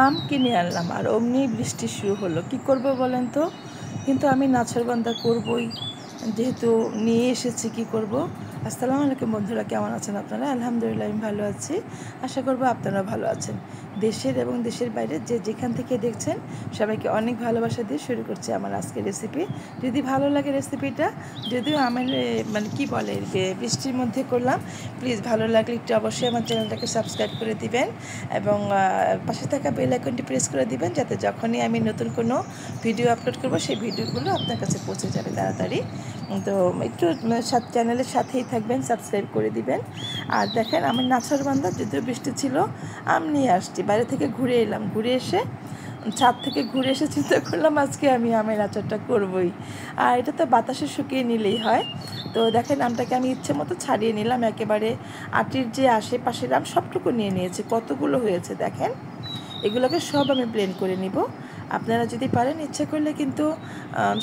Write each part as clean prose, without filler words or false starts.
আম কিনে আনলাম আর অমনি বৃষ্টি শুরু হলো। কি করব বলেন তো? কিন্তু আমি নাছোড়বান্দা করবই, যেহেতু নিয়ে এসেছি। কি করব? আসসালামু আলাইকুম বন্ধুরা, কেমন আছেন আপনারা? আলহামদুলিল্লাহ আমি ভালো আছি। আশা করব আপনারাও ভালো আছেন। দেশের এবং দেশের বাইরে যে যেখান থেকে দেখছেন সবাইকে অনেক ভালোবাসা দিয়ে শুরু করছি আমার আজকের রেসিপি। যদি ভালো লাগে রেসিপিটা, যদিও আমার মানে কি বলে বৃষ্টির মধ্যে করলাম, প্লিজ ভালো লাগলে একটু অবশ্যই আমার চ্যানেলটাকে সাবস্ক্রাইব করে দিবেন এবং পাশে থাকা বেল আইকনটি প্রেস করে দিবেন, যাতে যখনই আমি নতুন কোনো ভিডিও আপলোড করব সেই ভিডিওগুলো আপনার কাছে পৌঁছে যাবে তাড়াতাড়ি। তো একটু চ্যানেলের সাথেই থাকবেন, সাবস্ক্রাইব করে দিবেন। আর দেখেন, আমার নাছোড়বান্দা, যদিও বৃষ্টি ছিল, আম নিয়ে আসছি। বাইরে থেকে ঘুরে এলাম, ঘুরে এসে ছাদ থেকে ঘুরে এসে চিন্তা করলাম আজকে আমি আমের আচারটা করবই। আর এটা তো বাতাসে শুকিয়ে নিলেই হয়। তো দেখেন, আমটাকে আমি ইচ্ছে মতো ছাড়িয়ে নিলাম একেবারে। আটির যে আশেপাশের আম সবটুকু নিয়ে নিয়েছি। কতগুলো হয়েছে দেখেন। এগুলোকে সব আমি ব্লেন্ড করে নিব। আপনারা যদি পারেন, ইচ্ছে করলে কিন্তু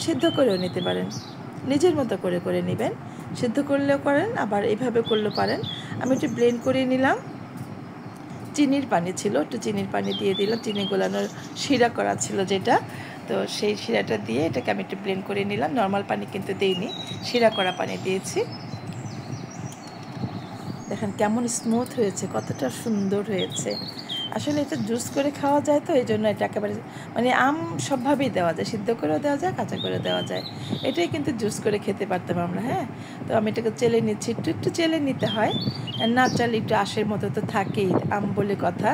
সিদ্ধ করেও নিতে পারেন, নিজের মতো করে করে নেবেন। সিদ্ধ করলেও করেন, আবার এইভাবে করলেও পারেন। আমি একটু ব্লেন্ড করে নিলাম। চিনির পানি ছিল, একটু চিনির পানি দিয়ে দিলাম। চিনি গোলানোর শিরা করা ছিল যেটা, তো সেই শিরাটা দিয়ে এটাকে আমি একটু ব্লেন্ড করে নিলাম। নর্মাল পানি কিন্তু দিইনি, শিরা করা পানি দিয়েছি। দেখেন কেমন স্মুথ হয়েছে, কতটা সুন্দর হয়েছে। আসলে এটা জুস করে খাওয়া যায়, তো এই জন্য এটা একেবারে মানে আম সবভাবেই দেওয়া যায়, সিদ্ধ করেও দেওয়া যায়, কাঁচা করে দেওয়া যায়। এটাই কিন্তু জুস করে খেতে পারতাম আমরা। হ্যাঁ, তো আমি এটাকে চেলে নিচ্ছি। একটু একটু চেলে নিতে হয়, না চালে একটু আঁশের মতো তো থাকেই, আম বলে কথা,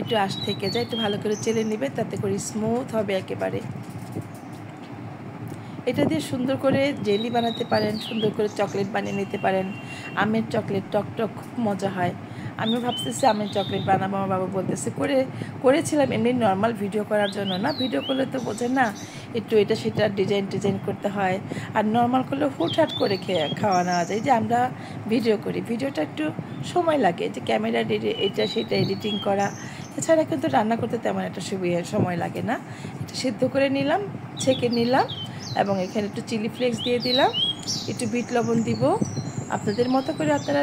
একটু আঁশ থেকে যায়। একটু ভালো করে চেলে নেবে, তাতে করে স্মুথ হবে একেবারে। এটা দিয়ে সুন্দর করে জেলি বানাতে পারেন, সুন্দর করে চকলেট বানিয়ে নিতে পারেন। আমের চকলেট টক টক খুব মজা হয়। আমিও ভাবতেছি আমের চকলেট বানাবো। আমার বাবা বলতেছে করেছিলাম এমনি নর্মাল ভিডিও করার জন্য। না, ভিডিও করলে তো বোঝেন না, একটু এটা সেটা ডিজাইন করতে হয়। আর নর্মাল করলে হুটহাট করে খাওয়া নেওয়া যায়। যে আমরা ভিডিও করি, ভিডিওটা একটু সময় লাগে, যে ক্যামেরা এটা সেটা এডিটিং করা। এছাড়া কিন্তু রান্না করতে তেমন একটা সময় লাগে না। এটা সিদ্ধ করে নিলাম, ছেঁকে নিলাম, এবং এখানে একটু চিলি ফ্লেক্স দিয়ে দিলাম, একটু বিট লবণ দিব। আপনাদের মতো করে আপনারা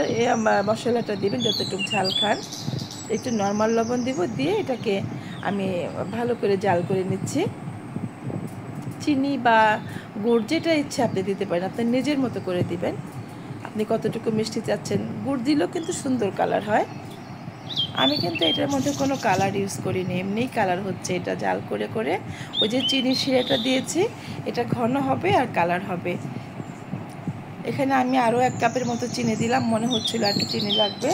মশলাটা দিবেন যতটুকু ঝাল খান। একটু নর্মাল লবণ দিব, দিয়ে এটাকে আমি ভালো করে জাল করে নিচ্ছি। চিনি বা গুড় যেটা ইচ্ছে আপনি দিতে পারেন, আপনার নিজের মতো করে দিবেন। আপনি কতটুকু মিষ্টি চাচ্ছেন, গুড় দিলেও কিন্তু সুন্দর কালার হয়। আমি কিন্তু এটার মধ্যে কোনো কালার ইউজ করিনি, এমনিই কালার হচ্ছে। এটা জাল করে করে ওই যে চিনির শিরাটা দিয়েছি, এটা ঘন হবে আর কালার হবে। এখানে আমি আরও 1 কাপের মতো চিনি দিলাম, মনে হচ্ছিল একটু চিনি লাগবে।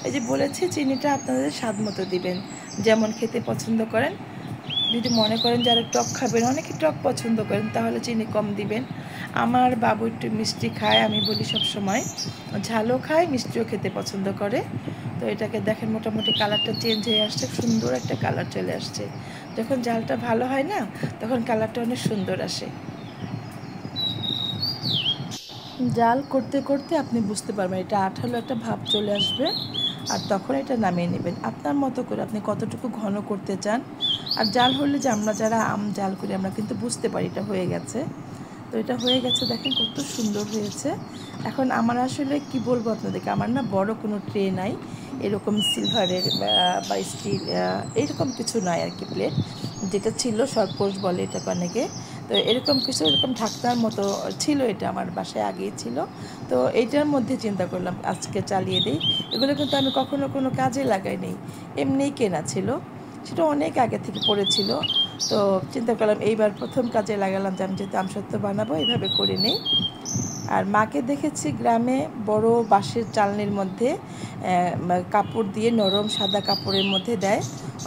এই যে বলেছি, চিনিটা আপনাদের স্বাদ মতো দিবেন, যেমন খেতে পছন্দ করেন। যদি মনে করেন যারা টক খাবেন, অনেকে টক পছন্দ করেন, তাহলে চিনি কম দিবেন। আমার বাবু একটু মিষ্টি খায়, আমি বলি সব সময়, ঝালও খায়, মিষ্টিও খেতে পছন্দ করে। তো এটাকে দেখেন মোটামুটি কালারটা চেঞ্জ হয়ে আসছে, সুন্দর একটা কালার চলে আসছে। যখন ঝালটা ভালো হয় না, তখন কালারটা অনেক সুন্দর আসে। জাল করতে করতে আপনি বুঝতে পারবেন, এটা আঠালো একটা ভাব চলে আসবে, আর তখন এটা নামিয়ে নেবেন আপনার মতো করে। আপনি কতটুকু ঘন করতে চান। আর জাল হলে, যে আমরা যারা আম জাল করি, আমরা কিন্তু বুঝতে পারি এটা হয়ে গেছে। তো এটা হয়ে গেছে, দেখেন কত সুন্দর হয়েছে। এখন আমার আসলে কি বলবো আপনাদেরকে, আমার না বড় কোনো ট্রে নাই, এরকম সিলভারের বা স্টিল এরকম কিছু নাই আর কি, প্লেট যেটা ছিল সরপোষ বলে এটা অনেকে। তো এরকম কিছু, এরকম ঢাকনার মতো ছিল, এটা আমার বাসায় আগেই ছিল। তো এইটার মধ্যে চিন্তা করলাম আজকে চালিয়ে দিই। এগুলো কিন্তু আমি কখনো কোনো কাজে লাগাইনি, এমনিই কেনা ছিল, সেটা অনেক আগে থেকে পড়েছিল। তো চিন্তা করলাম এইবার প্রথম কাজে লাগালাম, যে আমি যেহেতু আমসত্ত্ব বানাবো, এইভাবে করে নেই। আর মাকে দেখেছি গ্রামে বড় বাঁশের চালনির মধ্যে কাপড় দিয়ে, নরম সাদা কাপড়ের মধ্যে দেয়,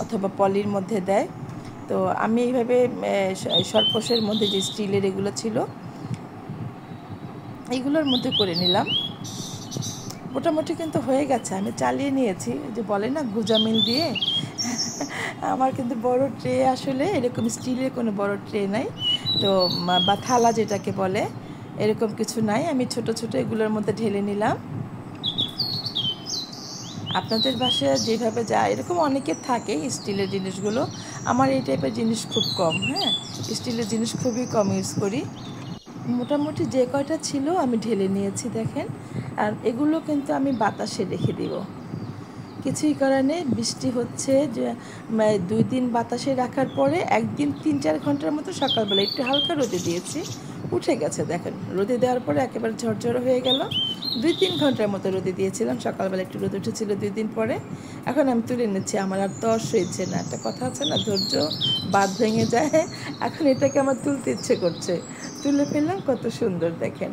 অথবা পলির মধ্যে দেয়। তো আমি এইভাবে সরপোষের মধ্যে যে স্টিলের এগুলো ছিল, এইগুলোর মধ্যে করে নিলাম। মোটামুটি কিন্তু হয়ে গেছে, আমি চালিয়ে নিয়েছি। যে বলে না গুজামিল দিয়ে, আমার কিন্তু বড় ট্রে, আসলে এরকম স্টিলের কোনো বড় ট্রে নাই, তো বা থালা যেটাকে বলে, এরকম কিছু নাই। আমি ছোট ছোট এগুলোর মধ্যে ঢেলে নিলাম। আপনাদের বাসায় যেভাবে যায়, এরকম অনেকের থাকে স্টিলের জিনিসগুলো। আমার এই টাইপের জিনিস খুব কম। হ্যাঁ, স্টিলের জিনিস খুবই কম ইউজ করি। মোটামুটি যে কয়টা ছিল আমি ঢেলে নিয়েছি দেখেন। আর এগুলো কিন্তু আমি বাতাসে রেখে দিব। কিছুই করার নেই, বৃষ্টি হচ্ছে যে 2 দিন বাতাসে রাখার পরে একদিন 3-4 ঘন্টার মতো সকালবেলা একটু হালকা রোদে দিয়েছি, উঠে গেছে। দেখেন রোদে দেওয়ার পরে একেবারে ঝরঝরে হয়ে গেল। 2-3 ঘন্টার মতো রোদে দিয়েছিলাম, সকালবেলা একটু রোদ উঠেছিল 2 দিন পরে। এখন আমি তুলে নিচ্ছি, আমার আর তর সইছে না। একটা কথা আছে না, ধৈর্য বাঁধ ভেঙে যায়। এখন এটাকে আমার তুলতে ইচ্ছে করছে, তুলে ফেললাম। কত সুন্দর দেখেন,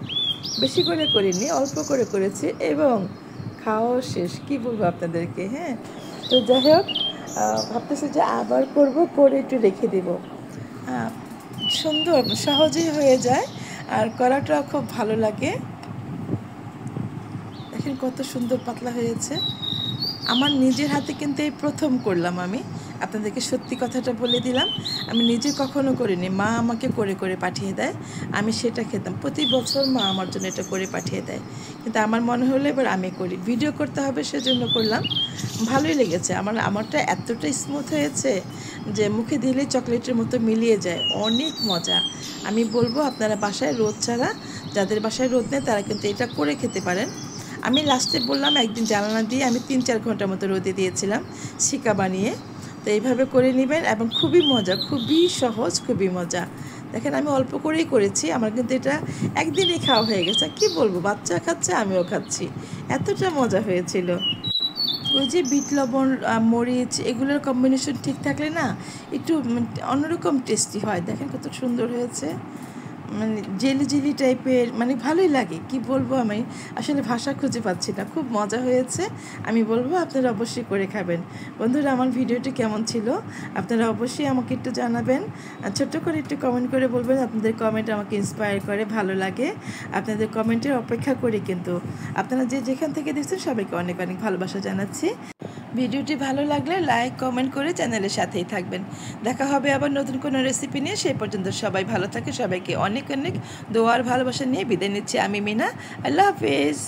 বেশি করে করিনি, অল্প করে করেছি এবং খাওয়া শেষ। কি বলবো আপনাদেরকে। হ্যাঁ, তো যাই হোক, ভাবতেছি যে আবার করব, করে একটু রেখে দেব। সুন্দর সহজেই হয়ে যায় আর করাটাও খুব ভালো লাগে। দেখেন কত সুন্দর পাতলা হয়েছে। আমার নিজের হাতে কিন্তু এই প্রথম করলাম। আমি আপনাদেরকে সত্যি কথাটা বলে দিলাম, আমি নিজে কখনো করিনি, মা আমাকে করে করে পাঠিয়ে দেয়, আমি সেটা খেতাম। প্রতি বছর মা আমার জন্য এটা করে পাঠিয়ে দেয়, কিন্তু আমার মনে হলো এবার আমি করি, ভিডিও করতে হবে সেজন্য করলাম। ভালোই লেগেছে আমারটা এতটা স্মুথ হয়েছে যে মুখে দিলেই চকলেটের মতো মিলিয়ে যায়, অনেক মজা। আমি বলবো আপনারা বাসায় রোদ ছাড়া, যাদের বাসায় রোদ নেই তারা কিন্তু এটা করে খেতে পারেন। আমি লাস্টে বললাম একদিন জানালা দিয়ে আমি 3-4 ঘন্টার মতো রোদে দিয়েছিলাম শিকা বানিয়ে। তো এইভাবে করে নেবেন এবং খুবই মজা, খুবই সহজ, খুবই মজা। দেখেন আমি অল্প করেই করেছি, আমার কিন্তু এটা একদিনই খাওয়া হয়ে গেছে। কি বলবো, বাচ্চা খাচ্ছে আমিও খাচ্ছি, এতটা মজা হয়েছিল। ওই যে বিট লবণ, মরিচ, এগুলোর কম্বিনেশন ঠিক থাকলে না একটু অন্যরকম টেস্টি হয়। দেখেন কত সুন্দর হয়েছে, মানে জেলি জেলি টাইপের, মানে ভালোই লাগে। কি বলবো, আমি আসলে ভাষা খুঁজে পাচ্ছি না, খুব মজা হয়েছে। আমি বলবো আপনারা অবশ্যই করে খাবেন। বন্ধুরা, আমার ভিডিওটি কেমন ছিল আপনারা অবশ্যই আমাকে একটু জানাবেন, ছোট্ট করে একটু কমেন্ট করে বলবেন। আপনাদের কমেন্ট আমাকে ইন্সপায়ার করে, ভালো লাগে। আপনাদের কমেন্টের অপেক্ষা করি। কিন্তু আপনারা যে যেখান থেকে দেখছেন সবাইকে অনেক অনেক ভালোবাসা জানাচ্ছি। ভিডিওটি ভালো লাগলে লাইক কমেন্ট করে চ্যানেলের সাথেই থাকবেন। দেখা হবে আবার নতুন কোনো রেসিপি নিয়ে। সেই পর্যন্ত সবাই ভালো থাকে, সবাইকে অনেক অনেক দোয়ার ভালোবাসা নিয়ে বিদায় নিচ্ছি। আমি মিনা, আল্লাহ হাফিজ।